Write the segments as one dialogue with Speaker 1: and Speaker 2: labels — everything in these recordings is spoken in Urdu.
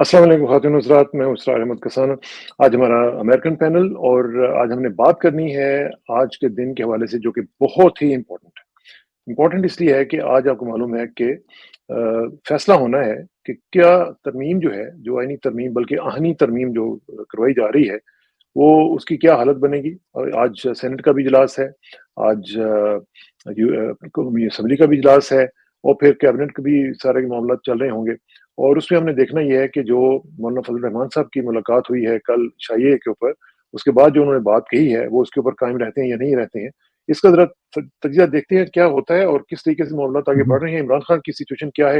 Speaker 1: السلام علیکم خواتین و حضرات، میں اسرار احمد کسان۔ آج ہمارا امریکن پینل، اور آج ہم نے بات کرنی ہے آج کے دن کے حوالے سے، جو کہ بہت ہی امپورٹنٹ اس لیے ہے کہ آج آپ کو معلوم ہے کہ فیصلہ ہونا ہے کہ کیا ترمیم جو ہے، جو آئینی ترمیم بلکہ آہنی ترمیم جو کروائی جا رہی ہے، وہ اس کی کیا حالت بنے گی۔ اور آج سینٹ کا بھی اجلاس ہے، آج اسمبلی کا بھی اجلاس ہے، اور پھر کیبنٹ کے بھی سارے معاملات چل رہے ہوں گے۔ اور اس میں ہم نے دیکھنا یہ ہے کہ جو مولانا فضل الرحمان صاحب کی ملاقات ہوئی ہے کل شائعے کے اوپر، اس کے بعد جو انہوں نے بات کہی ہے وہ اس کے اوپر قائم رہتے ہیں یا نہیں رہتے ہیں، اس کا ذرا تجزیہ دیکھتے ہیں کیا ہوتا ہے اور کس طریقے سے معاملات آگے بڑھ رہے ہیں۔ عمران خان کی سچویشن کیا ہے،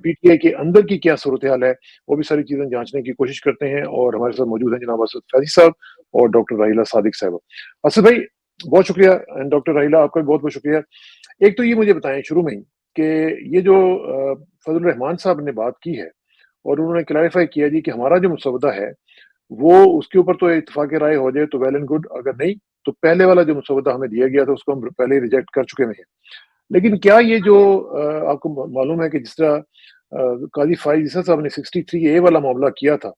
Speaker 1: پی ٹی آئی کے اندر کی کیا صورتحال ہے، وہ بھی ساری چیزیں جانچنے کی کوشش کرتے ہیں۔ اور ہمارے ساتھ موجود ہیں جناب اسد فیضی صاحب اور ڈاکٹر راحیلہ صادق صاحب۔ اسد بھائی بہت شکریہ، ڈاکٹر راحیلہ آپ کا بھی بہت بہت شکریہ۔ ایک تو یہ مجھے بتائیں شروع میں ہی کہ یہ جو فضل الرحمان صاحب نے بات کی ہے اور انہوں نے کلیریفائی کیا جی کہ ہمارا جو مسودہ ہے وہ اس کے اوپر تو اتفاق رائے ہو جائے تو ویل اینڈ گڈ، اگر نہیں تو پہلے والا جو مسودہ ہمیں دیا گیا تھا اس کو ہم پہلے ہی ریجیکٹ کر چکے ہیں۔ لیکن کیا یہ جو آپ کو معلوم ہے کہ جس طرح قاضی فائز عیسیٰ صاحب نے 63A والا معاملہ کیا تھا،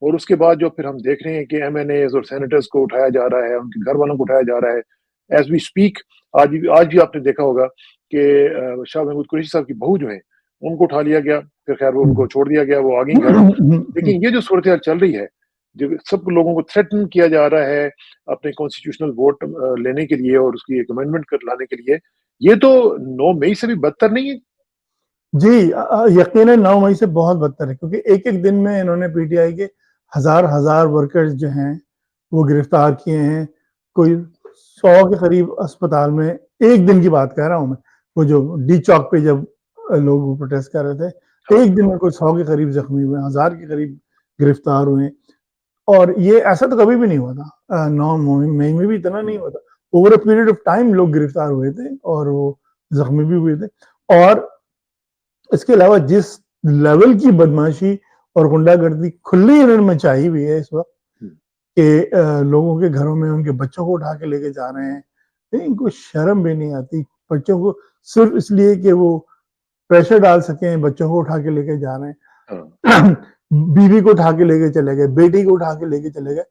Speaker 1: اور اس کے بعد جو پھر ہم دیکھ رہے ہیں کہ ایم این ایز اور سینیٹرز کو اٹھایا جا رہا ہے، ان کے گھر والوں کو اٹھایا جا رہا ہے ایز وی اسپیک۔ آج بھی آپ نے دیکھا ہوگا کہ شاہ محمود قریشی صاحب کی بہو جو ہیں ان کو اٹھا لیا گیا، پھر خیر وہ ان کو چھوڑ دیا گیا، وہ آ گئی گھر۔ لیکن یہ جو صورتحال چل رہی ہے، جو سب لوگوں کو تھریٹن کیا جا رہا ہے اپنے کانسٹیٹیوشنل ووٹ لینے کے لیے اور اس کی ایک امینڈمنٹ لانے کے لیے، یہ تو 9 مئی سے بھی بدتر نہیں ہے؟
Speaker 2: جی یقیناً 9 مئی سے بہت بدتر ہے، کیونکہ ایک ایک دن میں انہوں نے پی ٹی آئی کے ہزار ورکرز جو ہیں وہ گرفتار کیے ہیں۔ کوئی 100 کے قریب اسپتال میں، ایک دن کی بات کہہ رہا ہوں میں، وہ جو ڈی چوک پہ جب لوگ پروٹیسٹ کر رہے تھے، ایک دن میں کوئی 100 کے قریب زخمی ہوئے، 1000 کے قریب گرفتار ہوئے۔ اور یہ ایسا تو کبھی بھی نہیں ہوا تھا، 9 مئی میں بھی اتنا نہیں ہوا تھا۔ Over a period of time لوگ گرفتار ہوئے تھے اور وہ زخمی بھی ہوئے تھے۔ اور اس کے علاوہ جس لیول کی بدماشی اور غنڈہ گردی کھلی انہوں نے مچائی ہوئی ہے اس وقت کہ لوگوں کے گھروں میں ان کے بچوں کو اٹھا کے لے کے جا رہے ہیں، ان کو شرم بھی نہیں آتی۔ بچوں کو صرف اس لیے کہ وہ پریشر ڈال سکیں، بچوں کو اٹھا کے لے کے جا رہے ہیں، بیوی کو اٹھا کے لے کے چلے گئے، بیٹی کو اٹھا کے لے کے چلے گئے۔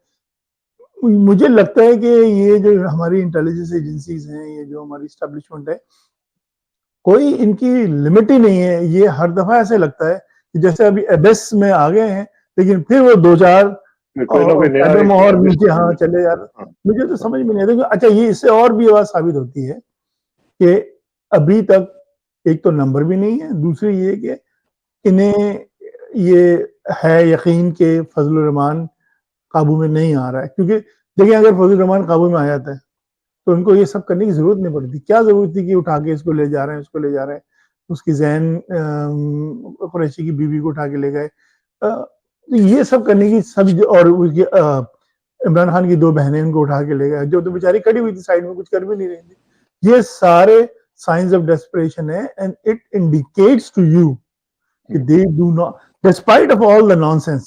Speaker 2: مجھے لگتا ہے کہ یہ جو ہماری انٹیلیجنس ایجنسیز ہیں، یہ جو ہماری اسٹیبلشمنٹ ہے، کوئی ان کی لمٹ ہی نہیں ہے۔ یہ ہر دفعہ ایسے لگتا ہے کہ جیسے ابھی ایبس میں آ گئے ہیں، لیکن پھر وہ 2-4 قدم اور نیچے چلے جا رہے۔ مجھے تو سمجھ میں نہیں آتا۔ اچھا، یہ اس سے اور بھی بات ثابت ہوتی ہے کہ ابھی تک ایک تو نمبر بھی نہیں ہے، دوسری یہ کہ انہیں یہ ہے یقین کہ فضل الرحمان قابو میں نہیں آ رہا ہے۔ کیونکہ دیکھیں، اگر فضل الرحمان قابو میں آ جاتا ہے تو ان کو یہ سب کرنے کی ضرورت نہیں پڑتی۔ کیا ضرورت تھی کہ اٹھا کے اس کو لے جا رہے ہیں، اس کو لے جا رہے ہیں، اس کی ذہن قریشی کی بیوی کو اٹھا کے لے گئے، یہ سب کرنے کی سب، اور عمران خان کی 2 بہنیں ان کو اٹھا کے لے گئے، جو تو بیچاری کھڑی ہوئی تھی سائڈ میں، کچھ کر بھی نہیں رہی تھی۔ یہ سارے سائنز آف ڈیسپریشن ہے، and it indicates to you کہ they do not, despite of all the nonsense،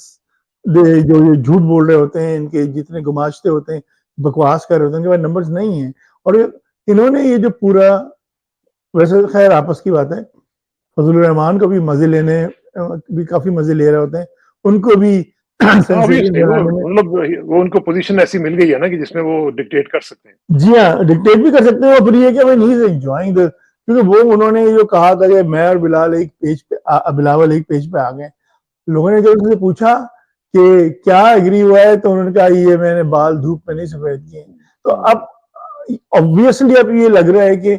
Speaker 2: جو یہ جھوٹ بول رہے ہوتے ہیں، ان کے جتنے گماشتے ہوتے ہیں، بکواس کر رہے ہوتے ہیں، ان کے بعد نمبرز نہیں ہیں۔ اور انہوں نے یہ جو پورا، ویسے خیر آپس کی بات ہے، فضل الرحمان کو بھی مزے لینے، بھی کافی مزے لے رہے ہوتے ہیں، ان کو بھی
Speaker 1: وہ ان کو پوزیشن ایسی مل گئی ہے نا کہ جس میں وہ ڈکٹیٹ کر سکتے ہیں۔
Speaker 2: جی ہاں، ڈکٹیٹ بھی کر سکتے ہیں۔ اور پھر یہ کہ ہی از انجوائنگ، کیونکہ وہ انہوں نے جو کہا تھا کہ میں اور بلاول ایک پیج پہ آ گئے، لوگوں نے جب ان سے پوچھا کہ کیا ایگری ہوا ہے تو انہوں نے کہا یہ میں نے بال دھوپ میں نہیں سفید کیے۔ تو اب obviously اب یہ لگ رہا ہے کہ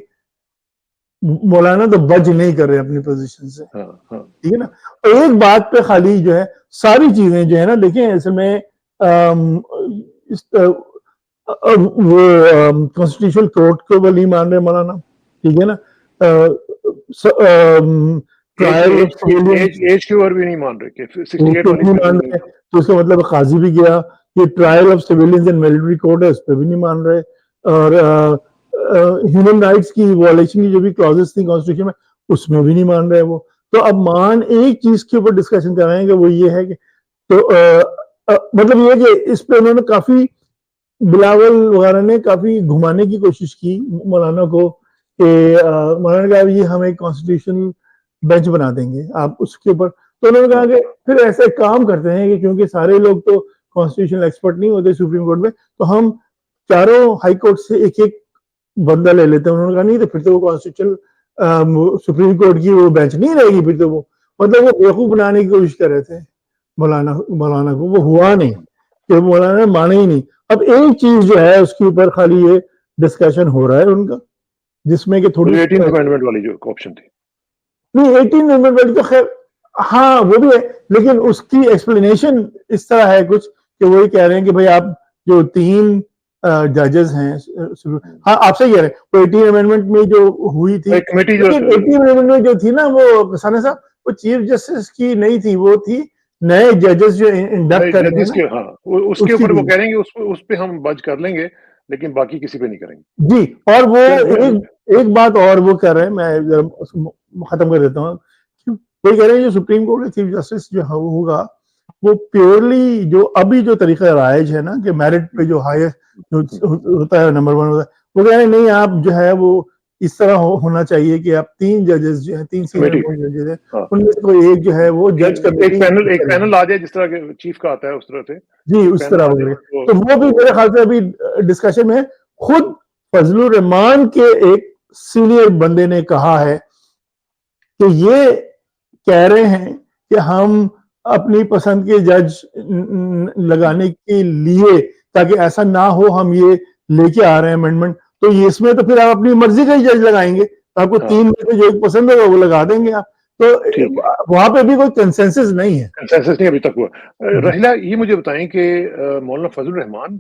Speaker 2: مولانا تو بچ نہیں کر رہے اپنی پوزیشن سے، ٹھیک ہے نا۔ ایک بات پہ خالی جو ہے، ساری چیزیں جو ہے نا، دیکھیں اس میں وہ کانسٹیٹیوشنل کورٹ کو بھی نہیں مان رہے مولانا، ٹھیک ہے نا،
Speaker 1: ایج کے اوور بھی نہیں مان رہے کہ 68
Speaker 2: نہیں مان رہے، تو اس کا مطلب قاضی بھی گیا۔ یہ trial of civilians and military court ہے، اس پہ بھی نہیں مان رہے۔ اور ہیومن رائٹس کی وائلیشن کی جو بھی کلازز تھیں کانسٹیٹیوشن میں، اس میں بھی نہیں مان رہے وہ۔ تو اب ایک چیز کے اوپر ڈسکشن کر رہے ہیں کہ وہ یہ ہے کہ، تو مطلب یہ کہ اس پہ انہوں نے کافی، بلاول وغیرہ نے کافی گھمانے کی کوشش کی مولانا کو، کہ مولانا نے کہا یہ ہم ایک کانسٹیٹیوشنل بینچ بنا دیں گے، آپ اس کے اوپر تو انہوں نے کہا کہ پھر ایسے کام کرتے ہیں کہ کیونکہ سارے لوگ تو کانسٹیٹیوشنل ایکسپرٹ نہیں ہوتے سپریم کورٹ میں، تو ہم چاروں ہائی کورٹ سے ایک ایک بندہ لے لیتے ہیں. انہوں نے کہا نہیں تو پھر تو وہ کانسٹیٹیوشنل سپریم کورٹ کی وہ بینچ نہیں رہے گی، پھر تو وہ مطلب وہ بیوقوف بنانے کی کوشش کر رہے تھے مولانا کو. وہ ہوا نہیں کہ مولانا مانے ہی نہیں. اب ایک چیز جو ہے اس کے اوپر خالی یہ ڈسکشن ہو رہا ہے ان کا، جس میں کہ تھوڑی
Speaker 1: 18th امینڈمنٹ والی جو آپشن تھی.
Speaker 2: نہیں 18 امینڈمنٹ والی تو خیر ہاں وہ بھی ہے، لیکن اس کی ایکسپلینیشن اس طرح ہے کچھ کہ وہی کہہ رہے ہیں کہ بھائی آپ جو 3 ججز ہیں، ہاں آپ سے کہہ رہے ہیں وہ 18 امینڈمنٹ میں جو ہوئی تھی،
Speaker 1: کمیٹی جو
Speaker 2: لیکن 18 امینڈمنٹ میں جو تھی نا وہ ثانیہ صاحب وہ چیف جسٹس کی نہیں تھی، وہ تھی نئے ججز جو انڈکٹ کر رہے ہیں نا،
Speaker 1: ہاں اس کے اوپر وہ کہہ رہیں گے اس پہ ہم بج کر لیں گے لیکن باقی کسی پہ نہیں کریں گے.
Speaker 2: جی. اور وہ ایک بات اور وہ کر رہے ہیں، میں ختم کر دیتا ہوں. وہ کہہ رہے ہیں جو سپریم کورٹ کا چیف جسٹس جو ہوگا وہ پیورلی جو ابھی جو طریقہ رائج ہے نا کہ میرٹ پہ جو ہائیسٹ ہوتا ہے نمبر 1 ہوتا ہے، وہ کہہ رہے ہیں نہیں آپ جو ہے وہ اس طرح ہونا چاہیے کہ آپ 3 ججز جو ہیں 3 سینئر ججز ہیں ان میں سے کوئی ایک جو ہے وہ جج کمیٹی
Speaker 1: ایک پینل آ جائے جس طرح کے چیف کا آتا ہے اس طرح سے.
Speaker 2: جی اس طرح ہو گیا. تو وہ بھی میرے خیال سے ابھی ڈسکشن میں خود فضل الرحمان کے ایک سینئر بندے نے کہا ہے کہ یہ کہہ رہے ہیں کہ ہم اپنی پسند کے جج لگانے کے لیے تاکہ ایسا نہ ہو ہم یہ لے کے آ رہے ہیں امینڈمنٹ، تو اس میں تو پھر آپ اپنی مرضی کا ہی جج لگائیں گے، آپ کو 3 میں سے جو ایک پسند ہوگا وہ لگا دیں گے آپ. تو وہاں پہ بھی کوئی کنسنسس نہیں ہے.
Speaker 1: کنسنسس نہیں ابھی تک ہوا. رحلہ یہ مجھے بتائیں کہ مولانا فضل الرحمان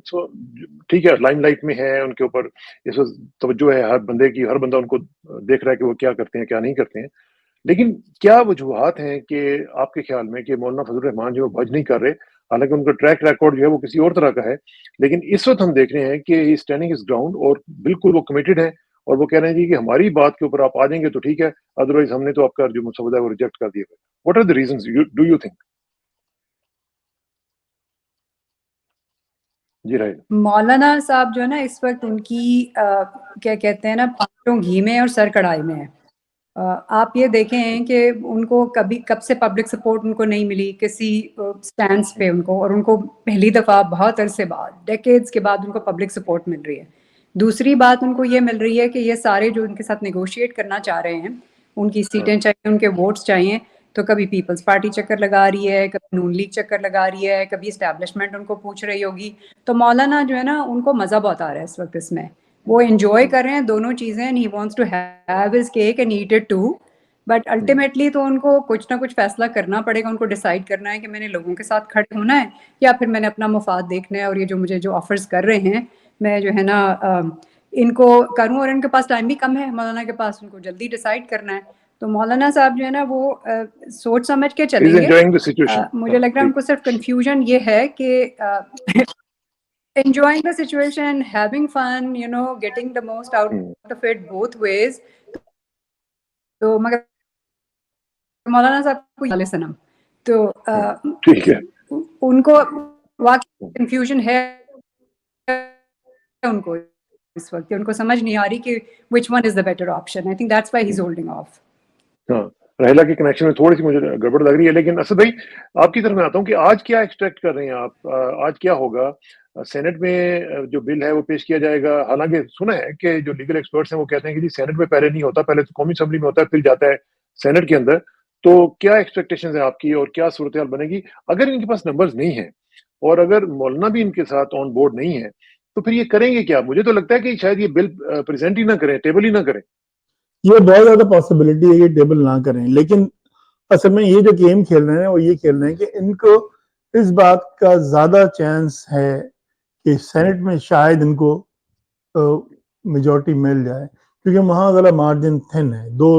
Speaker 1: ٹھیک ہے لائم لائٹ میں ہے، ان کے اوپر اس وقت توجہ ہے ہر بندے کی، ہر بندہ ان کو دیکھ رہا ہے کہ وہ کیا کرتے ہیں کیا نہیں کرتے ہیں، لیکن کیا وجوہات ہیں کہ آپ کے خیال میں کہ مولانا فضل الرحمان جو بھج نہیں کر رہے، حالانکہ ان کا ٹریک ریکارڈ جو ہے وہ کسی اور طرح کا ہے، لیکن اس وقت ہم دیکھ رہے ہیں کہ اسٹینڈنگ از گراؤنڈ اور بالکل وہ کمیٹڈ ہے اور وہ کہہ رہے ہیں جی کہ ہماری بات کے اوپر آپ آ جائیں گے تو ٹھیک ہے، ادروائز ہم نے تو آپ کا جو مسودہ ہے وہ ریجیکٹ کر دیا. What are the reasons do you think? جی رائٹ.
Speaker 3: مولانا صاحب جو ہے نا اس وقت ان کی کیا کہتے ہیں نا پانچوں گھی میں اور سر کڑھائی میں ہے. آپ یہ دیکھیں کہ ان کو کب سے پبلک سپورٹ ان کو نہیں ملی کسی سٹینڈز پہ ان کو، اور ان کو پہلی دفعہ بہت عرصے بعد ڈیکیڈز کے بعد ان کو پبلک سپورٹ مل رہی ہے. دوسری بات ان کو یہ مل رہی ہے کہ یہ سارے جو ان کے ساتھ نیگوشیٹ کرنا چاہ رہے ہیں، ان کی سیٹیں چاہیے، ان کے ووٹس چاہیے، تو کبھی پیپلز پارٹی چکر لگا رہی ہے، کبھی نون لیگ چکر لگا رہی ہے، کبھی اسٹیبلشمنٹ ان کو پوچھ رہی ہوگی. تو مولانا جو ہے نا ان کو مزہ بہت آ رہا ہے اس وقت، اس میں وہ انجوائے کر رہے ہیں دونوں چیزیں. And he wants to have his cake and eat it too, but ultimately تو ان کو کچھ نہ کچھ فیصلہ کرنا پڑے گا. ان کو ڈیسائیڈ کرنا ہے کہ میں نے لوگوں کے ساتھ کھڑے ہونا ہے یا پھر میں نے اپنا مفاد دیکھنا ہے، اور یہ جو مجھے جو آفرز کر رہے ہیں میں جو ہے نا ان کو کروں. اور ان کے پاس ٹائم بھی کم ہے مولانا کے پاس، ان کو جلدی ڈیسائیڈ کرنا ہے. تو مولانا صاحب جو ہے نا وہ سوچ سمجھ کے چلیں گے. مجھے لگ رہا ہے ان کو صرف کنفیوژن یہ ہے کہ enjoying the situation, having fun, you know, getting the most out of it both ways. تو مگر مولانا صاحب کو علیہ السلام تو
Speaker 1: ٹھیک ہے
Speaker 3: ان کو واقعی کنفیوژن ہے ان کو اس وقت، ان کو سمجھ نہیں آ رہی کہ which one is the better option. I think that's why he's holding off.
Speaker 1: ہاں رحلہ کے کنیکشن میں تھوڑی سی مجھے گڑبڑ لگ رہی ہے، لیکن اسد بھائی آپ کی طرف میں آتا ہوں کہ آج کیا ایکسپیکٹ کر رہے ہیں آپ؟ آج کیا ہوگا؟ سینٹ میں جو بل ہے وہ پیش کیا جائے گا، حالانکہ سنا ہے کہ جو لیگل ایکسپرٹس ہیں وہ کہتے ہیں کہ جی سینٹ میں پہلے نہیں ہوتا، پہلے تو قومی اسمبلی میں ہوتا ہے پھر جاتا ہے سینٹ کے اندر. تو کیا ایکسپیکٹیشنز ہیں آپ کی اور کیا صورتحال بنے گی اگر ان کے پاس نمبرز نہیں ہیں اور اگر مولانا بھی ان کے ساتھ آن بورڈ نہیں ہے تو پھر یہ کریں گے کیا؟ مجھے تو لگتا ہے کہ شاید یہ بل پریزنٹ ہی نہ کریں، ٹیبل ہی نہ کریں.
Speaker 2: یہ بہت زیادہ پاسبلٹی ہے کہ ٹیبل نہ کریں، لیکن اصل میں یہ جو گیم کھیل رہے ہیں وہ یہ کھیل رہے ہیں کہ ان کو اس بات کا زیادہ چانس ہے کہ سینٹ میں شاید ان کو میجورٹی مل جائے، کیونکہ وہاں ذرا مارجن تھن ہے، 2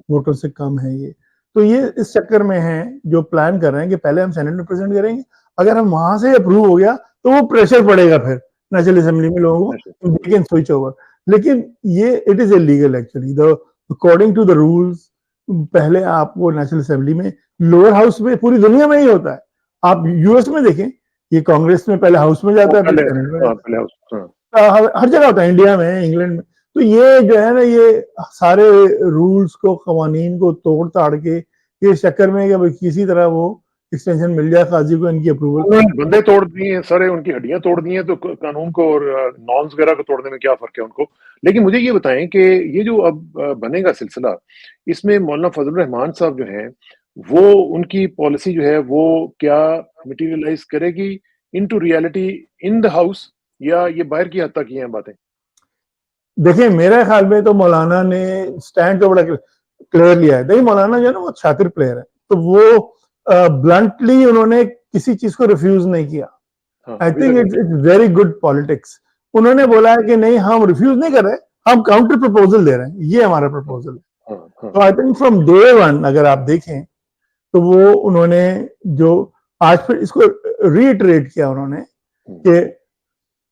Speaker 2: ووٹوں سے کم ہے یہ. تو یہ اس چکر میں ہیں جو پلان کر رہے ہیں کہ پہلے ہم سینٹ میں پریزنٹ کریں گے، اگر ہم وہاں سے اپروو ہو گیا تو وہ پریشر پڑے گا پھر نیشنل اسمبلی میں لوگوں کو دے کین سوئچ اوور. لیکن یہ it is illegal actually according to the rules. پہلے آپ کو نیشنل اسمبلی میں لوور ہاؤس میں پوری دنیا میں ہی ہوتا ہے، آپ یو ایس میں دیکھیں یہ کانگریس میں پہلے ہاؤس میں جاتا ہے پھر سینٹ میں جاتا ہے، ہر جگہ ہوتا ہے، انڈیا میں انگلینڈ میں. تو یہ جو ہے نا یہ سارے رولز کو قوانین کو توڑ تاڑ کے کہ اس چکر میں کہ کسی طرح وہ ایکسٹینشن مل جائے قاضی کو ان کی اپروول.
Speaker 1: بندے توڑ دیے ہیں سارے, ان کی ہڈیاں توڑ دی ہیں, تو قانون کو اور نارمز وغیرہ کو توڑنے میں کیا فرق ہے ان کو. لیکن مجھے یہ بتائیں کہ یہ جو اب بنے گا سلسلہ, اس میں مولانا فضل الرحمان صاحب جو ہیں وہ ان کی پالیسی جو ہے وہ کیا مٹیریلائز کرے گی into reality in the house, یا یہ باہر کی حد تک یہ ہیں باتیں؟
Speaker 2: دیکھیں میرے خیال میں تو مولانا نے سٹینڈ تو بڑا کلیئر لیا ہے. دیکھیں مولانا جو ہے نا وہ شاطر پلیئر ہے, تو وہ بلنٹلی انہوں نے کسی چیز کو ریفیوز نہیں کیا. I think it's very good politics. انہوں نے بولا ہے کہ نہیں ہم ریفیوز نہیں کر رہے, ہم کاؤنٹر پرپوزل دے رہے ہیں, یہ ہمارا پرپوزل ہے. تو I think from day one اگر آپ دیکھیں تو وہ انہوں نے جو آج پھر اس کو ریٹریٹ کیا انہوں نے کہ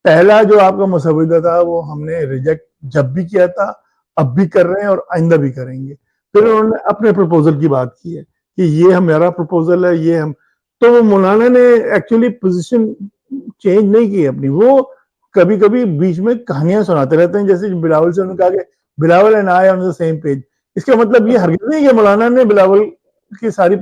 Speaker 2: پہلا جو آپ کا مسودہ تھا وہ ہم نے ریجیکٹ جب بھی کیا تھا, اب بھی کر رہے ہیں اور آئندہ بھی کریں گے. پھر انہوں نے اپنے پروپوزل کی بات کی ہے کہ یہ ہمارا پروپوزل ہے, یہ ہم. تو وہ مولانا نے ایکچولی پوزیشن چینج نہیں کی اپنی. وہ کبھی کبھی بیچ میں کہانیاں سناتے رہتے ہیں, جیسے بلاول سے انہوں نے کہا کہ Bilawal and I on the same page. اس کا مطلب یہ ہرگز نہیں کہ مولانا نے بلاول کی ساری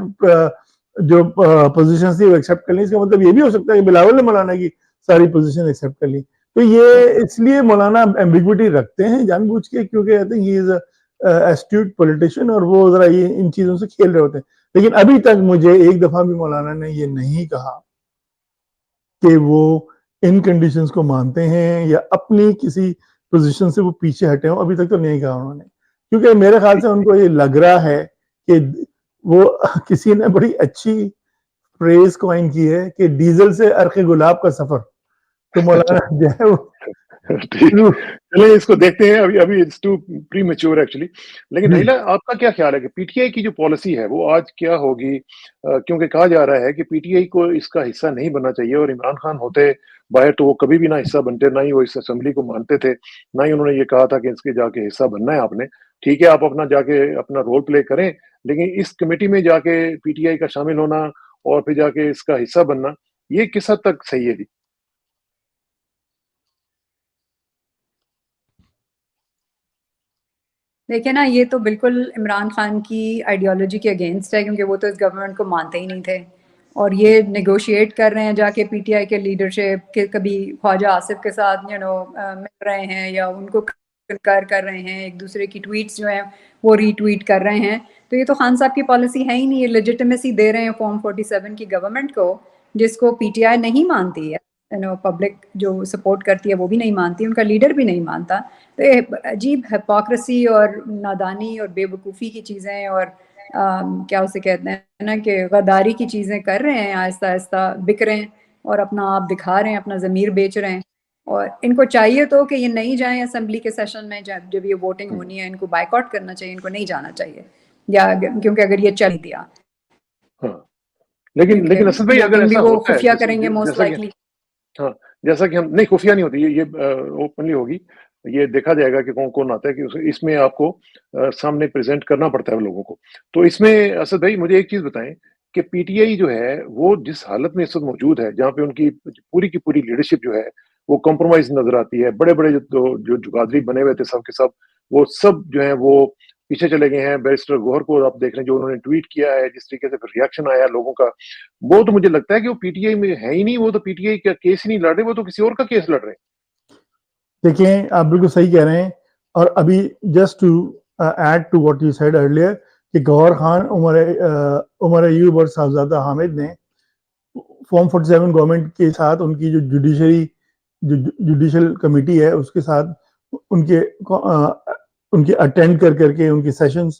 Speaker 2: جو پوزیشن تھی وہ ایکسیپٹ کر لی. اس کا مطلب یہ بھی ہو سکتا ہے کہ بلاول نے مولانا کی ساری پوزیشن ایکسیپٹ کر لی. تو یہ اس لیے مولانا ایمبیگوٹی رکھتے ہیں جان بوجھ کے, کیونکہ I think he is a ایسٹیوٹ politician, اور وہ ذرا یہ ان چیزوں سے کھیل رہے ہوتے ہیں. لیکن ابھی تک مجھے ایک دفعہ بھی مولانا نے یہ نہیں کہا کہ وہ ان کنڈیشنز کو مانتے ہیں یا اپنی کسی پوزیشن سے وہ پیچھے ہٹے ہوں. ابھی تک تو نہیں کہا انہوں نے, کیونکہ میرے خیال سے ان کو یہ لگ رہا ہے کہ وہ کسی نے بڑی اچھی فریز کوائن کی ہے کہ ڈیزل سے عرق گلاب کا سفر. تو مولانا جو ہے وہ
Speaker 1: چلیں اس کو دیکھتے ہیں, ابھی it's too premature actually. لیکن نہیلا آپ کا کیا خیال ہے کہ پی ٹی آئی کی جو پالیسی ہے وہ آج کیا ہوگی؟ کیونکہ کہا جا رہا ہے کہ پی ٹی آئی کو اس کا حصہ نہیں بننا چاہیے, اور عمران خان ہوتے باہر تو وہ کبھی بھی نہ حصہ بنتے, نہ ہی وہ اس اسمبلی کو مانتے تھے, نہ ہی انہوں نے یہ کہا تھا کہ اس کے جا کے حصہ بننا ہے آپ نے. ٹھیک ہے آپ اپنا جا کے اپنا رول پلے کریں, لیکن اس کمیٹی میں جا کے پی ٹی آئی کا شامل ہونا اور پھر جا کے اس کا حصہ بننا, یہ کس حد تک صحیح ہے جی؟
Speaker 3: دیکھیں نا, یہ تو بالکل عمران خان کی آئیڈیالوجی کے اگینسٹ ہے, کیونکہ وہ تو اس گورنمنٹ کو مانتے ہی نہیں تھے, اور یہ نیگوشیٹ کر رہے ہیں جا کے پی ٹی آئی کے لیڈرشپ کے, کبھی خواجہ آصف کے ساتھ مل رہے ہیں یا ان کو کنکر کر رہے ہیں, ایک دوسرے کی ٹویٹس جو ہیں وہ ری ٹویٹ کر رہے ہیں. تو یہ تو خان صاحب کی پالیسی ہے ہی نہیں. یہ لیجٹمیسی دے رہے ہیں فارم 47 کی گورنمنٹ کو, جس کو پی ٹی آئی نہیں مانتی ہے, پبلک جو سپورٹ کرتی ہے وہ بھی نہیں مانتی, ان کا لیڈر بھی نہیں مانتا. تو یہ عجیب ہپوکریسی اور نادانی اور بے وقوفی کی چیزیں, اور کیا اسے کہتے ہیں نا کہ غداری کی چیزیں کر رہے ہیں, آہستہ آہستہ بک رہے ہیں اور اپنا آپ دکھا رہے ہیں, اپنا ضمیر بیچ رہے ہیں. اور ان کو چاہیے تو کہ یہ نہیں جائیں اسمبلی کے سیشن میں, جب یہ ووٹنگ ہونی ہے ان کو بائیکاٹ کرنا چاہیے, ان کو نہیں جانا چاہیے, یا کیونکہ اگر یہ چل دیا
Speaker 1: لیکن اسد بھائی اگر ایسا
Speaker 3: وہ
Speaker 1: ہوتا ہے
Speaker 3: خفیہ کریں گے موسٹ لائکلی.
Speaker 1: ہاں جیسا کہ ہم نہیں, خفیہ نہیں ہوتی, یہ اوپنلی ہوگی, یہ دیکھا جائے گا کہ کون کون آتا ہے, کہ اس میں آپ کو سامنے پریزنٹ کرنا پڑتا ہے لوگوں کو. تو اس میں اسد بھائی مجھے ایک چیز بتائیں کہ پی ٹی آئی جو ہے وہ جس حالت میں اس وقت موجود ہے, جہاں پہ ان کی پوری لیڈرشپ جو ہے وہ کمپرومائز نظر آتی ہے, بڑے بڑے جو جگادری بنے ہوئے تھے سب کے سب, وہ سب جو ہیں وہ پیچھے چلے گئے ہیں. بیرسٹر گوہر کو آپ دیکھ لیں جو انہوں نے ٹویٹ کیا ہے, جس طریقے سے پھر ریاکشن آیا لوگوں کا, وہ تو مجھے لگتا ہے کہ وہ پی ٹی آئی میں ہے ہی نہیں. وہ تو پی ٹی آئی کا کیس ہی نہیں لڑ رہے, وہ تو کسی اور کا کیس لڑ رہے ہیں.
Speaker 2: دیکھیں آپ بالکل صحیح کہہ رہے ہیں. اور ابھی just to add to what you said earlier کہ گوہر خان, عمر ایوب اور صاحبزادہ حامد نے فارم 47 گورنمنٹ کے ساتھ ان کی جو جوڈیشل کمیٹی ہے اس کے ساتھ ان کے اٹینڈ کر کے ان کی سیشنز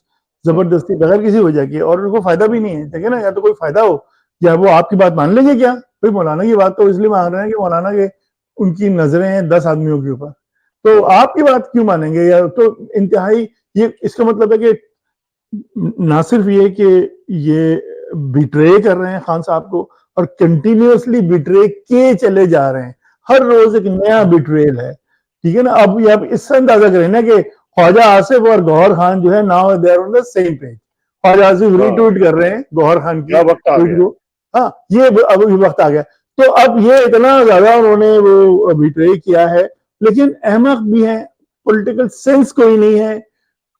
Speaker 2: زبردستی بغیر کسی وجہ کی, اور ان کو فائدہ بھی نہیں ہے. دیکھیں نا, یا تو کوئی فائدہ ہو, یا وہ آپ کی بات مان لیں گے کیا؟ بھائی مولانا کی بات تو اس لیے مان رہے ہیں کہ مولانا کے ان کی نظریں ہیں 10 آدمیوں کے اوپر, تو آپ کی بات کیوں مانیں گے؟ یا تو انتہائی یہ اس کا مطلب ہے کہ نہ صرف یہ کہ یہ بیٹرے کر رہے ہیں خان صاحب کو, اور کنٹینیوسلی بیٹرے کے چلے جا رہے ہیں, ہر روز ایک نیا بیٹریل ہے. ٹھیک ہے نا, اب یہ آپ اس سے اندازہ کریں نا کہ خواجہ آصف اور گوہر خان جو ہے now they are on the same page. Khawaja Asif retweet کر رہے ہیں گوہر خان کی ٹویٹ کو. ہاں یہ اب وقت آ گیا. تو اب یہ اتنا زیادہ انہوں نے وہ بیٹرے کیا ہے, لیکن احمق بھی ہیں, پولیٹیکل سینس کوئی نہیں ہے.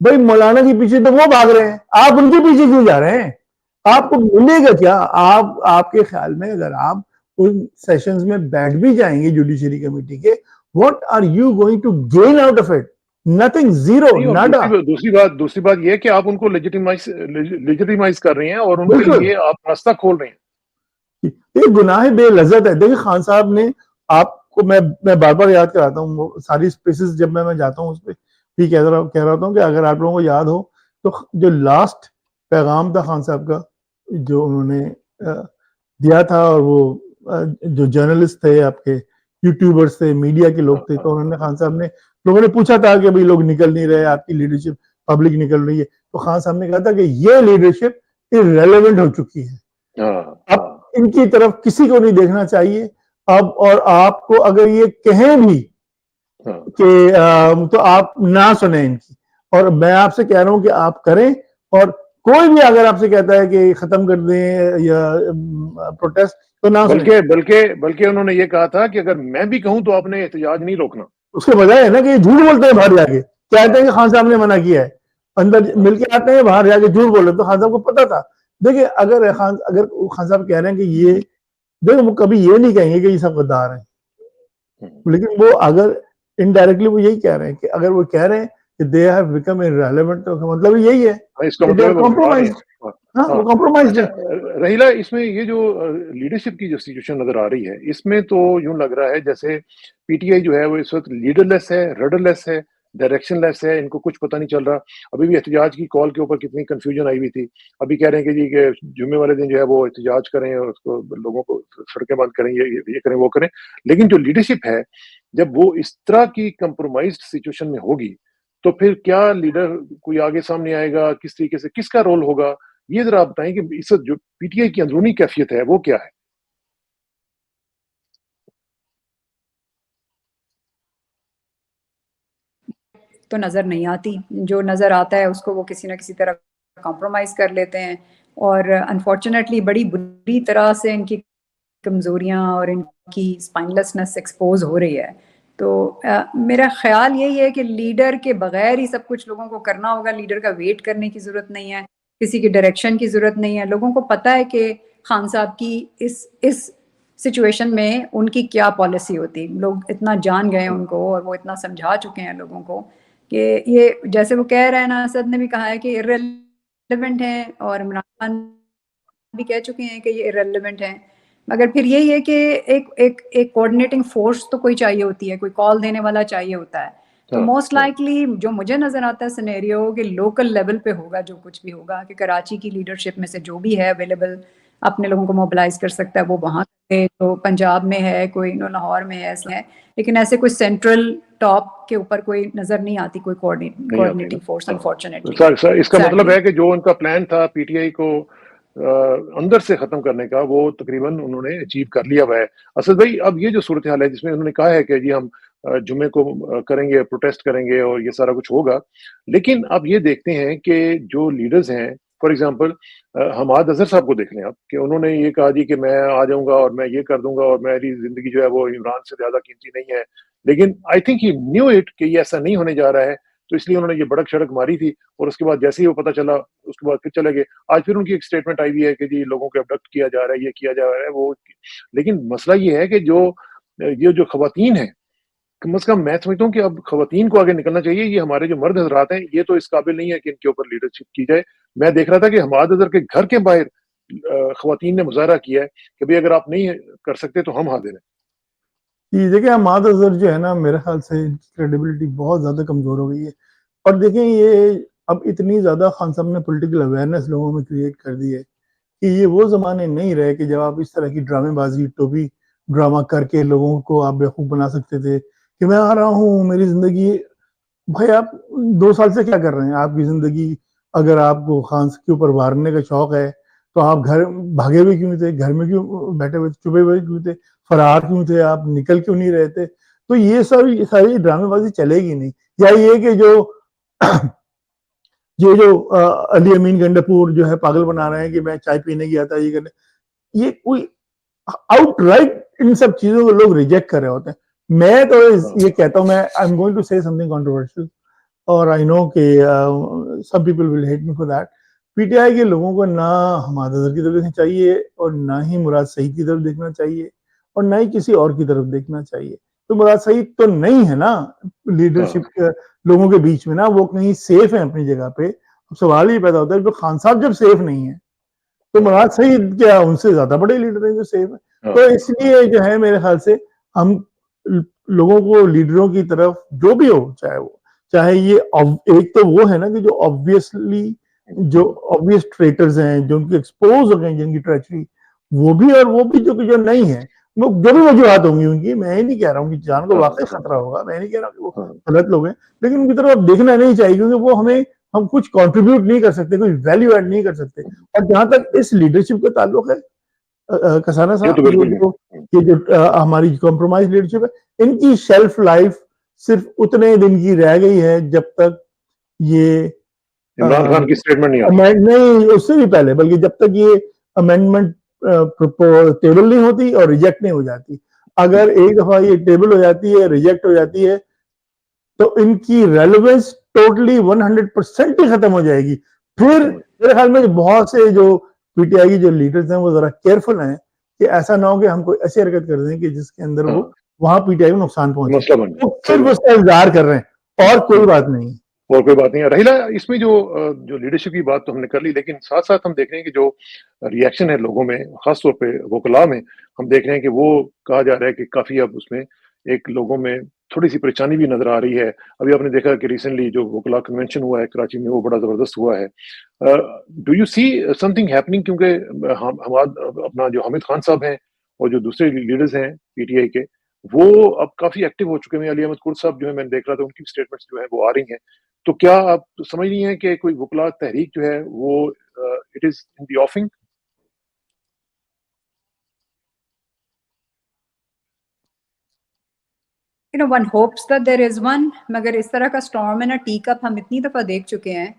Speaker 2: بھائی مولانا کے پیچھے تو وہ بھاگ رہے ہیں, آپ ان کے پیچھے کیوں جا رہے ہیں؟ آپ کو ملے گا کیا؟ آپ کے خیال میں اگر آپ ان سیشنز میں بیٹھ بھی جائیں گے جوڈیشری کمیٹی کے, what are you going to gain out of it? Nothing, zero, nada.
Speaker 1: دوسری بات یہ ہے کہ آپ ان کو لیجیٹیمائز کر رہے ہیں اور ان کے
Speaker 2: بالکل
Speaker 1: لیے آپ راستہ کھول رہے ہیں.
Speaker 2: یہ گناہ بے لذت ہے. دیکھیں خان صاحب نے آپ کو, میں بار بار یاد کراتا ہوں, وہ ساری اسپیسز جب میں جاتا ہوں اس پہ بھی کہہ رہا ہوں کہ اگر آپ لوگوں کو یاد ہو تو جو لاسٹ پیغام تھا خان صاحب کا جو انہوں نے دیا تھا, اور وہ جو جرنلسٹ تھے آپ کے, یوٹیوبرز تھے, میڈیا کے لوگ تھے, تو انہوں نے خان صاحب نے, لوگوں نے پوچھا تھا کہ بھئی لوگ نکل نہیں رہے, آپ کی لیڈرشپ پبلک نکل رہی ہے, تو خان صاحب نے کہا تھا کہ یہ لیڈرشپ irrelevant ہو چکی ہے, اب ان کی طرف کسی کو نہیں دیکھنا چاہیے اب, اور آپ کو اگر یہ کہیں بھی کہ تو آپ نہ سنیں ان کی, اور میں آپ سے کہہ رہا ہوں کہ آپ کریں, اور کوئی بھی اگر آپ سے کہتا ہے کہ ختم کر دیں یا پروٹیسٹ تو نہ سنیں.
Speaker 1: بلکہ انہوں نے یہ کہا تھا کہ اگر میں بھی کہوں تو آپ نے احتجاج نہیں روکنا.
Speaker 2: اس کے بجائے ہے نا کہ یہ جھوٹ بولتے ہیں باہر جا کے, کہتے ہیں کہ خان صاحب نے منع کیا ہے, اندر مل کے آتے ہیں باہر جا کے جھوٹ بولے, تو خان صاحب کو پتا تھا. دیکھیں اگر خان صاحب کہہ رہے ہیں کہ یہ, دیکھیں وہ کبھی یہ نہیں کہیں گے کہ یہ سب غدار ہیں, لیکن وہ اگر انڈائریکٹلی وہ یہی کہہ رہے ہیں کہ اگر وہ کہہ رہے ہیں کہ دے ہیو بیکم irrelevant, تو مطلب یہی ہے
Speaker 1: اس کا
Speaker 2: کہ دے آر
Speaker 1: مطلب
Speaker 2: کمپرومائزڈ. ہاں وہ کمپرومائزڈ ہے.
Speaker 1: رحیلہ, اس میں یہ جو لیڈرشپ کی جو سچویشن نظر آ رہی ہے, اس میں تو یوں لگ رہا ہے جیسے پی ٹی آئی جو ہے وہ اس وقت لیڈر لیس ہے, رڈر لیس ہے, ڈائریکشن لیس ہے, ان کو کچھ پتہ نہیں چل رہا. ابھی بھی احتجاج کی کال کے اوپر کتنی کنفیوژن آئی ہوئی تھی. ابھی کہہ رہے ہیں کہ جی کہ جمعے والے دن جو ہے وہ احتجاج کریں اور اس کو لوگوں کو سڑکیں بند کریں, یہ کریں وہ کریں. لیکن جو لیڈرشپ ہے جب وہ اس طرح کی کمپرومائزڈ سچویشن میں ہوگی تو پھر کیا لیڈر کوئی آگے سامنے آئے گا, کس طریقے سے, کس کا رول ہوگا, یہ ذرا آپ بتائیں کہ اس وقت جو پی ٹی آئی کی اندرونی کیفیت ہے وہ کیا ہے؟
Speaker 3: تو نظر نہیں آتی, جو نظر آتا ہے اس کو وہ کسی نہ کسی طرح کمپرومائز کر لیتے ہیں, اور انفارچونیٹلی بڑی بری طرح سے ان کی کمزوریاں اور ان کی اسپائنلیسنس ایکسپوز ہو رہی ہے. تو میرا خیال یہی ہے کہ لیڈر کے بغیر ہی سب کچھ لوگوں کو کرنا ہوگا. لیڈر کا ویٹ کرنے کی ضرورت نہیں ہے, کسی کی ڈائریکشن کی ضرورت نہیں ہے. لوگوں کو پتہ ہے کہ خان صاحب کی اس سچویشن میں ان کی کیا پالیسی ہوتی. لوگ اتنا جان گئے ان کو, اور وہ اتنا سمجھا چکے ہیں لوگوں کو کہ یہ جیسے وہ کہہ رہے ہیں نا, اسد نے بھی کہا ہے کہ irrelevant ہیں, اور عمران خان بھی کہہ چکے ہیں کہ یہ irrelevant ہیں. مگر پھر یہی ہے کہ ایک کوآرڈینیٹنگ فورس تو کوئی چاہیے ہوتی ہے, کوئی کال دینے والا چاہیے ہوتا ہے. تو موسٹ لائکلی جو مجھے نظر آتا ہے سینیریو کہ لوکل لیول پہ ہوگا جو کچھ بھی ہوگا, کہ کراچی کی لیڈرشپ میں سے جو بھی ہے اویلیبل اپنے لوگوں کو موبلائز کر سکتا ہے وہ وہاں ہے, تو پنجاب میں ہے کوئی, لاہور میں ہے, ایسے ہے. لیکن ایسے کوئی سینٹرل ٹاپ کے اوپر کوئی نظر نہیں آتی کوئی کوآرڈینیٹنگ فورس انفارچونیٹلی.
Speaker 1: اس کا مطلب ہے کہ جو ان کا پلان تھا پی ٹی آئی کو اندر سے ختم کرنے کا, وہ تقریباً انہوں نے اچیو کر لیا ہوا ہے. اسد بھائی, اب یہ جو صورتحال ہے جس میں انہوں نے کہا ہے کہ جی ہم جمعے کو کریں گے, پروٹیسٹ کریں گے اور یہ سارا کچھ ہوگا, لیکن اب یہ دیکھتے ہیں کہ جو لیڈرز ہیں, فار ایگزامپل حماد اظہر صاحب کو دیکھ لیں آپ, کہ انہوں نے یہ کہا جی کہ میں آ جاؤں گا اور میں یہ کر دوں گا اور میری زندگی جو ہے وہ عمران سے زیادہ قیمتی نہیں ہے. لیکن I think he new it کہ یہ ایسا نہیں ہونے جا رہا ہے, تو اس لیے انہوں نے یہ بڑک شڑک ماری تھی, اور اس کے بعد جیسے ہی وہ پتہ چلا اس کے بعد پھر چلے گئے. آج پھر ان کی ایک اسٹیٹمنٹ آئی ہوئی ہے کہ جی لوگوں کو ابڈکٹ کیا جا رہا ہے, یہ کیا جا رہا ہے وہ. لیکن مسئلہ یہ ہے کہ جو خواتین ہیں, کم از کم میں سمجھتا ہوں کہ اب خواتین کو آگے نکلنا چاہیے. یہ ہمارے جو مرد حضرات ہیں یہ تو اس قابل نہیں ہے کہ ان کے اوپر لیڈرشپ کی جائے. میں دیکھ رہا تھا کہ حماد اظہر کے گھر کے باہر خواتین نے مظاہرہ کیا ہے کہ بھئی اگر آپ نہیں کر سکتے تو ہم حاضر ہیں.
Speaker 2: دیکھیں حماد اظہر جو ہے نا, میرے خیال سے کریڈیبلٹی بہت زیادہ کمزور ہو گئی ہے. اور دیکھیں یہ اب اتنی زیادہ خان صاحب نے پولیٹیکل اویئرنیس لوگوں میں کریٹ کر دی ہے کہ یہ وہ زمانے نہیں رہے کہ جب آپ اس طرح کی ڈرامے بازی ٹوپی ڈرامہ کر کے لوگوں کو آپ بیوقوف بنا سکتے تھے کہ میں آ رہا ہوں, میری زندگی. بھائی آپ 2 سال سے کیا کر رہے ہیں؟ آپ کی زندگی اگر آپ کو خان کے اوپر مارنے کا شوق ہے تو آپ گھر بھاگے ہوئے کیوں تھے, گھر میں کیوں بیٹھے ہوئے چھپے ہوئے کیوں تھے, فرار کیوں تھے, آپ نکل کیوں نہیں رہے تھے؟ تو یہ ساری ڈرامے بازی چلے گی نہیں. یا یہ کہ جو علی امین گنڈپور جو ہے پاگل بنا رہے ہیں کہ میں چائے پینے گیا تھا, یہ کرنے, یہ کوئی آؤٹ رائٹ ان سب چیزوں کو لوگ ریجیکٹ کر رہے ہوتے ہیں. میں تو یہ کہتا ہوں, میں آئی ایم گوئنگ ٹو سے سم تھنگ کنٹروورشل, اور آئی نو کہ some people will hate me for that, P T I کے لوگوں کو نہ حماد اظہر کی طرف دیکھنا چاہیے اور نہ ہی مراد سعید کی طرف دیکھنا چاہیے اور نہ ہی کسی اور کی طرف دیکھنا چاہیے. تو مراد سعید تو نہیں ہے نا لیڈرشپ لوگوں کے بیچ میں نا, وہ کہیں سیف ہیں اپنی جگہ پہ. اب سوال یہ پیدا ہوتا ہے کہ خان صاحب جب سیف نہیں ہیں تو مراد سعید کیا ان سے زیادہ بڑے لیڈر ہیں جو سیف ہیں؟ تو اس لیے جو ہے میرے خیال سے ہم لوگوں کو لیڈروں کی طرف جو بھی ہو, چاہے یہ ایک تو وہ ہے نا کہ جو obvious ٹریٹرز ہیں, جو ان کی ایکسپوز ہو گئے جن کی ٹریچری, وہ بھی اور وہ بھی جو نہیں ہے, جو بھی وجوہات ہوں گی ان کی. میں نہیں کہہ رہا ہوں کہ جان کو واقعی خطرہ ہوگا, میں نہیں کہہ رہا کہ وہ غلط لوگ ہیں, لیکن ان کی طرف اب دیکھنا نہیں چاہیے کیونکہ وہ ہم کچھ کنٹریبیوٹ نہیں کر سکتے, کوئی ویلیو ایڈ نہیں کر سکتے. اور جہاں تک اس لیڈرشپ کا تعلق ہے کسانا صاحب, یہ جو ہماری کمپرومائز لیڈرشپ ہے, ان کی شیلف لائف صرف اتنے دن کی رہ گئی ہے جب تک یہ
Speaker 1: عمران خان کی سٹیٹمنٹ
Speaker 2: نہیں, اس سے بھی پہلے, بلکہ جب تک یہ امینڈمنٹ ٹیبل نہیں ہوتی اور ریجیکٹ نہیں ہو جاتی. اگر ایک دفعہ یہ ٹیبل ہو جاتی ہے, ریجیکٹ ہو جاتی ہے, تو ان کی ریلیونس ٹوٹلی 100% ہی ختم ہو جائے گی. پھر میرے خیال میں بہت سے جو پی ٹی آئی کی جو لیڈرز ہیں وہ ذرا کیئرفل ہیں کہ ایسا نہ ہو کہ ہم کوئی ایسی حرکت کر دیں کہ جس کے اندر وہ وہاں پی ٹی آئی کو نقصان پہنچے. صرف اس کا انتظار کر رہے ہیں اور کوئی بات نہیں.
Speaker 1: اور کوئی بات نہیں. رحیلہ, اس میں جو لیڈرشپ کی بات تو ہم نے کر لی, لیکن ساتھ ساتھ ہم دیکھ رہے ہیں کہ جو ریئیکشن ہے لوگوں میں, خاص طور پہ وکلاء میں, ہم دیکھ رہے ہیں کہ وہ کہا جا رہا ہے کہ کافی اب اس میں ایک لوگوں میں تھوڑی سی پریشانی بھی نظر آ رہی ہے. ابھی آپ نے دیکھا کہ ریسنٹلی جو وکلاء کنونشن ہوا ہے کراچی میں, وہ بڑا زبردست ہوا ہے. Do you see something happening, کیونکہ اپنا جو حامد خان صاحب ہیں اور جو دوسرے لیڈرز ہیں پی ٹی آئی کے, وہ اب کافی ایکٹیو ہو چکے ہیں. علی احمد کرد صاحب جو ہے, میں نے دیکھ رہا تھا ان کی اسٹیٹمنٹس جو ہیں وہ آ رہی ہیں. تو کیا آپ سمجھ رہی ہیں کہ کوئی وکلاء تحریک جو ہے وہ it is in the offing?
Speaker 3: one hopes that there is one, مگر اس طرح کا storm ہے نا, ٹی کپ ہم اتنی دفعہ دیکھ چکے ہیں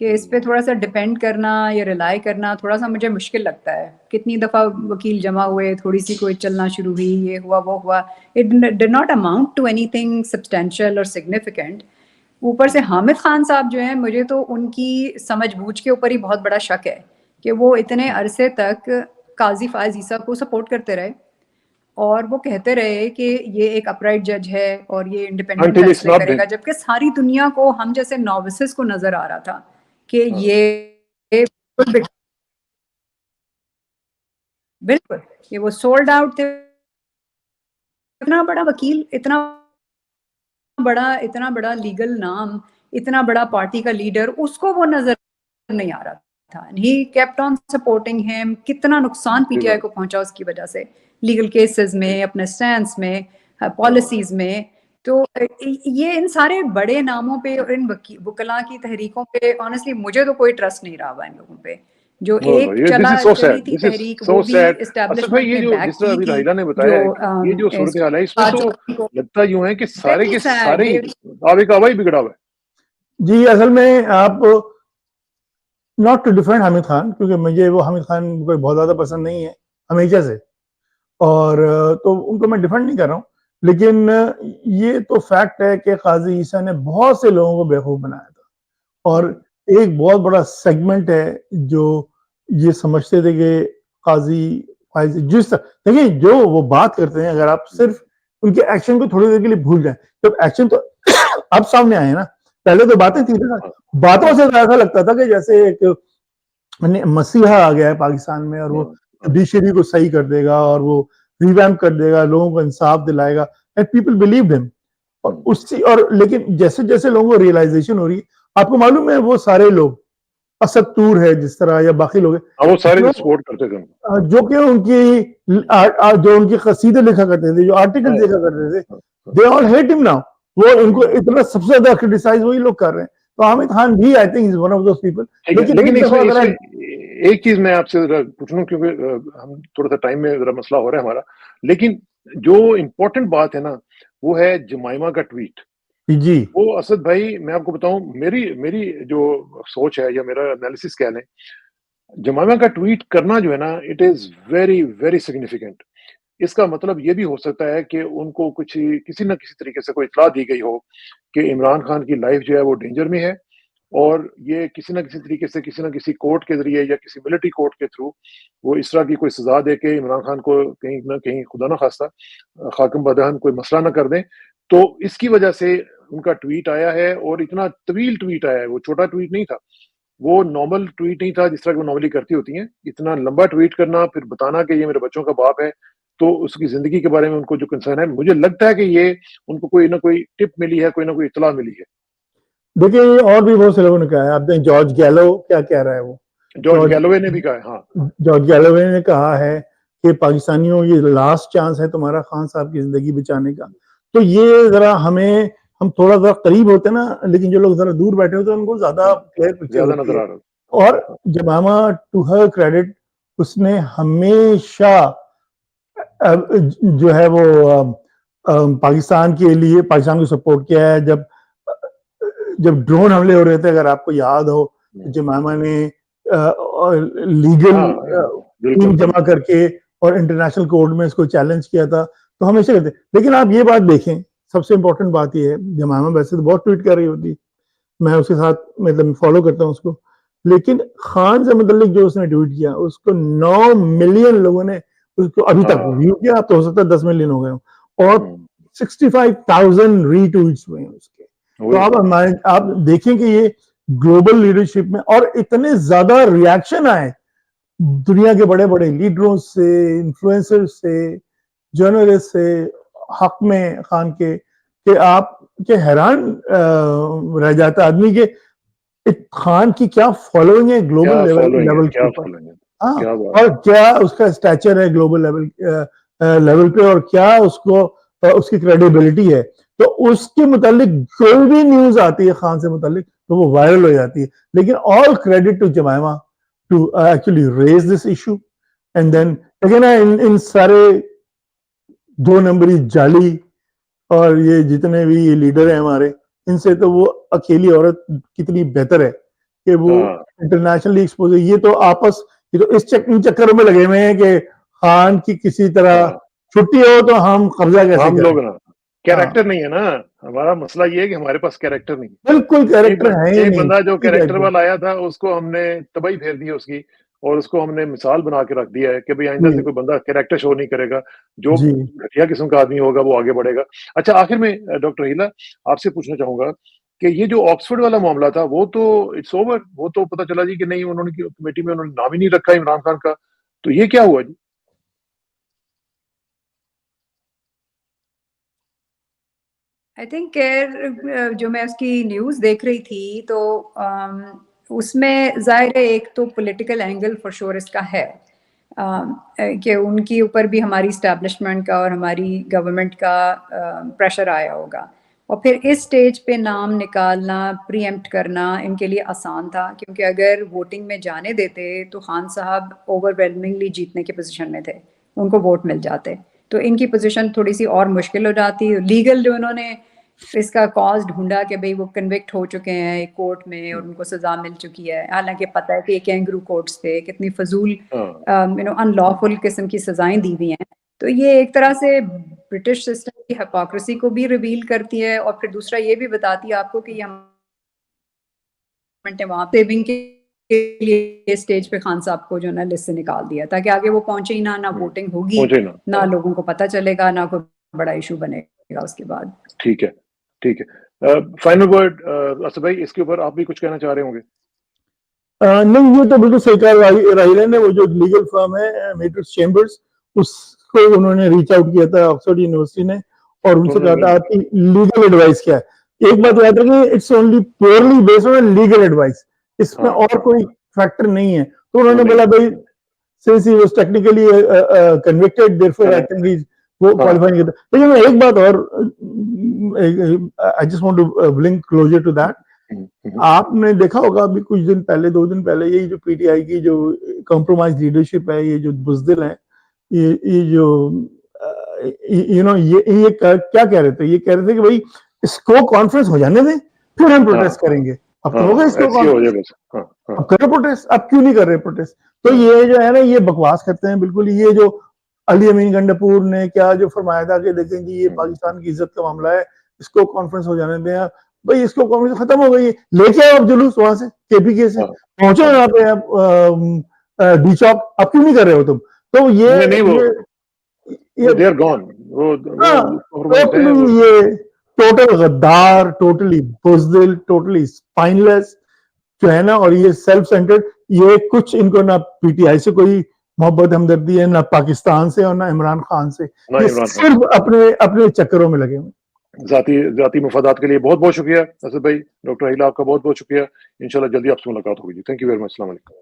Speaker 3: کہ اس پہ تھوڑا سا ڈپینڈ کرنا یا ریلائی کرنا تھوڑا سا مجھے مشکل لگتا ہے. کتنی دفعہ وکیل جمع ہوئے, تھوڑی سی کوئی چلنا شروع ہوئی, یہ ہوا وہ ہوا, it did not amount to anything substantial اور سگنیفیکنٹ. اوپر سے حامد خان صاحب جو ہیں, مجھے تو ان کی سمجھ بوجھ کے اوپر ہی بہت بڑا شک ہے کہ وہ اتنے عرصے تک قاضی فائز عیسیٰ کو سپورٹ کرتے رہے اور وہ کہتے رہے کہ یہ ایک اپرائٹ جج ہے اور یہ انڈیپینڈنٹ فیصلے کرے گا, جبکہ ساری دنیا کو, ہم جیسے نووسز کو نظر آ رہا تھا کہ یہ بالکل یہ وہ سولڈ آؤٹ تھے. اتنا بڑا وکیل, اتنا بڑا لیگل نام, اتنا بڑا پارٹی کا لیڈر, اس کو وہ نظر نہیں آ رہا تھا. He kept on supporting ham. کتنا نقصان پی ٹی آئی کو پہنچا اس کی وجہ سے, لیگل کیسز میں, اپنے سٹینس میں, پالیسیز میں. تو یہ ان سارے بڑے ناموں پہ اور ان وکلاء کی تحریکوں پہ آنیسٹلی مجھے تو کوئی ٹرسٹ نہیں رہا ہوا ان لوگوں پہ. جو ایک چلی تھی تحریک, وہ بھی اسٹیبلشمنٹ نے بیک کی تھی.
Speaker 1: یہ جو صورتحال ہے اس میں تو لگتا یوں ہے کہ سارے کے سارے آبے کا آوائی بگڑا ہوا ہے.
Speaker 2: جی اصل میں آپ not to defend Hamid Khan, کیونکہ مجھے وہ حامد خان کوئی بہت زیادہ پسند نہیں ہے ہمیشہ سے, اور تو ان کو میں ڈیفینڈ نہیں کر رہا ہوں, لیکن یہ تو فیکٹ ہے کہ قاضی عیسیٰ نے بہت سے لوگوں کو بیوقوف بنایا تھا. اور ایک بہت بڑا سیگمنٹ ہے جو یہ سمجھتے تھے کہ قاضی فائز, جس دیکھیں جو وہ بات کرتے ہیں, اگر آپ صرف ان کے ایکشن کو تھوڑی دیر کے لیے بھول جائیں, جب ایکشن تو اب سامنے آئے نا, پہلے تو باتیں تھی نا, باتوں سے ایسا لگتا تھا کہ جیسے ایک مسیحا آ گیا ہے پاکستان میں اور وہ جوڈیشری کو صحیح کر دے گا اور وہ ریویمپ کر دے گا, لوگوں کو انصاف دلائے گا, اینڈ پیپل بلیوڈ ہم. اور اس سے, اور لیکن جیسے جیسے لوگوں کو ریئلائزیشن ہو رہی ہے, آپ کو معلوم ہے وہ سارے لوگ, اسد طور ہے جس طرح, یا باقی لوگ ہیں
Speaker 1: وہ سارے سپورٹ کرتے تھے,
Speaker 2: جو کہ ان کی قصیدے لکھا کرتے تھے, جو آرٹیکل لکھا کرتے تھے, they all hate him now. وہ ان کو اتنا سب سے زیادہ کرٹیسائز وہی لوگ کر رہے ہیں. تو حامد خان بھی I think is one of those people.
Speaker 1: لیکن ایک چیز میں آپ سے ذرا پوچھ لوں, کیونکہ ہم تھوڑا سا ٹائم میں ذرا مسئلہ ہو رہا ہے ہمارا, لیکن جو امپورٹنٹ بات ہے نا وہ ہے جمائمہ کا ٹویٹ.
Speaker 2: جی
Speaker 1: وہ اسد بھائی, میں آپ کو بتاؤں, میری جو سوچ ہے یا میرا انالیسس کہہ لیں, جمائمہ کا ٹویٹ کرنا جو ہے نا, it is very very significant. اس کا مطلب یہ بھی ہو سکتا ہے کہ ان کو کسی نہ کسی طریقے سے کوئی اطلاع دی گئی ہو کہ عمران خان کی لائف جو ہے وہ ڈینجر میں ہے, اور یہ کسی نہ کسی طریقے سے کسی نہ کسی کورٹ کے ذریعے یا کسی ملٹری کورٹ کے تھرو وہ اس طرح کی کوئی سزا دے کے عمران خان کو کہیں نہ کہیں خدا نہ خواستہ خاکم بدہن کوئی مسئلہ نہ کر دیں. تو اس کی وجہ سے ان کا ٹویٹ آیا ہے, اور اتنا طویل ٹویٹ آیا ہے, وہ چھوٹا ٹویٹ نہیں تھا, وہ نارمل ٹویٹ نہیں تھا جس طرح وہ نارملی کرتی ہوتی ہیں. اتنا لمبا ٹویٹ کرنا, پھر بتانا کہ یہ میرے بچوں کا باپ ہے, تو اس کی زندگی کے بارے میں ان کو جو کنسرن ہے, مجھے لگتا ہے کہ یہ ان کو کوئی نہ کوئی ٹپ ملی ہے, کوئی نہ کوئی اطلاع ملی ہے.
Speaker 2: دیکھیں اور بھی بہت سے لوگوں نے کہا ہے, آپ دیکھیں جارج گیلو کیا کہہ رہا ہے, وہ
Speaker 1: جارج گیلوے نے بھی کہا ہے. ہاں,
Speaker 2: جارج گیلوے نے کہا ہے کہ پاکستانیوں یہ لاسٹ چانس ہے تمہارا خان صاحب کی زندگی بچانے کا. تو یہ ذرا ہم تھوڑا ذرا قریب ہوتے ہیں نا, لیکن جو لوگ ذرا دور بیٹھے ہوتے ہیں ان کو زیادہ کلیئر پکچر
Speaker 1: زیادہ
Speaker 2: ہوتی
Speaker 1: نظر
Speaker 2: ہے.
Speaker 1: آ رہا ہے.
Speaker 2: اور جمامہ ٹو ہر کریڈٹ, اس نے ہمیشہ جو ہے وہ پاکستان کے لیے پاکستان کو سپورٹ کیا ہے. جب ڈرون حملے ہو رہے تھے, اگر آپ کو یاد ہو, جمامہ نے لیگل ٹیم جمع کر کے اور انٹرنیشنل کورٹ میں اس کو چیلنج کیا تھا. تو ہمیشہ کہتے ہیں. لیکن آپ یہ بات دیکھیں, سب سے امپورٹنٹ بات یہ ہے, جمامہ ویسے تو بہت ٹویٹ کر رہی ہوتی, میں اس کے ساتھ مطلب فالو کرتا ہوں اس کو, لیکن خان سے متعلق جو اس نے ٹویٹ کیا اس کو 9 ملین لوگوں نے اس کو ابھی تک ویو کیا. اب تو ہو سکتا ہے 10 ملین ہو گئے ہوں, اور 65,000 ری ٹویٹس ہوئے ہیں اس کے. تو آپ دیکھیں کہ یہ گلوبل لیڈرشپ میں, اور اتنے زیادہ ریاکشن آئے دنیا کے بڑے بڑے لیڈروں سے, انفلوئنسر سے, جرنلسٹ سے حق میں خان کے, کہ آپ کے حیران رہ جاتا آدمی کہ خان کی کیا فالوئنگ ہے گلوبل لیول کے اوپر, اور کیا اس کا اسٹیچر ہے گلوبل لیول پہ, اور کیا اس کی کریڈیبلٹی ہے. تو اس کے متعلق کوئی بھی نیوز آتی ہے خان سے متعلق تو وہ وائرل ہو جاتی ہے. لیکن all credit to Jemima to actually raise this issue. And then لیکن ان سارے 2 نمبری جعلی اور یہ جتنے بھی لیڈر ہیں ہمارے, ان سے تو وہ اکیلی عورت کتنی بہتر ہے کہ وہ انٹرنیشنلی ایکسپوز ہے. یہ تو آپس ان چکروں میں لگے ہوئے ہیں کہ خان کی کسی طرح چھٹی ہو تو ہم قبضہ کیسے
Speaker 1: ہم
Speaker 2: کریں.
Speaker 1: لوگ نا کیریکٹر نہیں ہے نا, ہمارا مسئلہ یہ ہے کہ ہمارے پاس کیریکٹر نہیں ہے.
Speaker 2: بالکل کیریکٹر ہے ہی نہیں.
Speaker 1: ایک بندہ جو کیریکٹر والا آیا تھا اس کو ہم نے تباہی پھیر دی اس کی, اور اس کو ہم نے مثال بنا کے رکھ دیا ہے کہ بھئی آئندہ سے کوئی بندہ کیریکٹر شو نہیں کرے گا, جو گھٹیا قسم کا آدمی ہوگا وہ آگے بڑھے گا. اچھا, آخر میں ڈاکٹر ہیلا آپ سے پوچھنا چاہوں گا کہ یہ جو آکسفورڈ والا معاملہ تھا وہ تو اٹس اوور, وہ تو پتہ چلا جی کہ نہیں, انہوں نے کمیٹی میں انہوں نے نام ہی نہیں رکھا عمران خان کا, تو یہ کیا ہوا جی؟
Speaker 3: آئی تھنک جو میں اس کی نیوز دیکھ رہی تھی تو اس میں ظاہر ہے ایک تو پولیٹیکل اینگل فار شور اس کا ہے کہ ان کے اوپر بھی ہماری اسٹیبلشمنٹ کا اور ہماری گورنمنٹ کا پریشر آیا ہوگا, اور پھر اس سٹیج پہ نام نکالنا, پری ایمپٹ کرنا ان کے لیے آسان تھا, کیونکہ اگر ووٹنگ میں جانے دیتے تو خان صاحب اوور ویلمنگلی جیتنے کی پوزیشن میں تھے, ان کو ووٹ مل جاتے, تو ان کی پوزیشن تھوڑی سی اور مشکل ہو جاتی. لیگل جو انہوں نے اس کا کاز ڈھونڈا کہ بھئی وہ کنوکٹ ہو چکے ہیں ایک کورٹ میں اور ان کو سزا مل چکی ہے, حالانکہ پتہ ہے کہ یہ کینگرو کورٹس تھے, کتنی فضول ان لافل قسم کی سزائیں دی ہوئی ہیں. تو یہ ایک طرح سے برٹش سسٹم کی ہپوکریسی کو بھی ریویل کرتی ہے, اور پھر دوسرا یہ بھی بتاتی ہے آپ کو کہ یہ وہاں سیونگ کے لیے اسٹیج پہ خان صاحب کو جو ہے نا لسٹ سے نکال دیا تاکہ آگے وہ پہنچے ہی نہ ووٹنگ ہوگی, نہ لوگوں کو پتہ چلے گا, نہ کوئی بڑا ایشو بنے گا اس کے بعد.
Speaker 1: ٹھیک ہے, ٹھیک ہے. فائنل ورڈ اسد بھائی, اس کے اوپر آپ بھی کچھ کہنا چاہ رہے ہوں گے؟
Speaker 2: نہیں, یہ تو بالکل صحیح کہا راہیل نے, وہ جو لیگل فرم ہے میٹرس چیمبرز, اس کو انہوں نے ریچ آؤٹ کیا تھا آکسفورڈ یونیورسٹی نے, اور ان سے کہا تھا آپ کی لیگل ایڈوائس کیا ہے. ایک بات یاد رکھیں, it's only purely based on legal advice, اس میں اور کوئی فیکٹر نہیں ہے. تو انہوں نے بولا بھائی since he was technically convicted, therefore I think he's وہ qualifying کیا تھا. لیکن ایک بات اور, I just want to bring closure to that. آپ نے دیکھا ہوگا ابھی کچھ دن پہلے, 2 دن پہلے, یہ جو پی ٹی آئی کی جو کمپرومائز لیڈرشپ ہے, یہ جو بزدل ہیں, یہ جو یہ کیا کہہ رہے تھے, یہ کہہ رہے تھے کہ بھائی اس کو کانفرنس ہو جانے دیں پھر ہم پروٹیسٹ کریں گے. اب تو ہوگا اس کو کانفرنس, اب کرو پروٹیسٹ, اب کیوں نہیں کر رہے پروٹیسٹ؟ تو یہ جو ہے نا یہ بکواس کرتے ہیں بالکل. یہ جو علی امین گنڈپور نے کیا جو فرمایا تھا کہ دیکھیں جی یہ پاکستان کی عزت کا معاملہ ہے, اس کو کانفرنس ہو جانے دیں, بھائی اس کو کانگریس ختم ہو گئی ہے، لے کے آؤ آپ جلوس وہاں سے KPK سے، پہنچو یہاں پہ آپ ڈی چوک، آپ کیوں نہیں کر رہے ہو تم؟ تو
Speaker 1: دے آر گون، وہ
Speaker 2: ٹوٹلی یہ ٹوٹل غدار، ٹوٹلی بزدل، ٹوٹلی اسپائنلیس جو ہے نا، اور یہ سیلف سینٹرڈ، یہ کچھ ان کو نہ PTI سے کوئی محبت ہمدردی ہے، نہ پاکستان سے اور نہ عمران خان سے، یہ صرف اپنے چکروں میں لگے ہوئے،
Speaker 1: ذاتی مفادات کے لیے بہت بہت شکریہ اسد بھائی، ڈاکٹر ہیلا آپ کا بہت بہت شکریہ، انشاءاللہ جلدی آپ سے ملاقات ہوگی جی، تھینک یو ویری مچ، السلام علیکم۔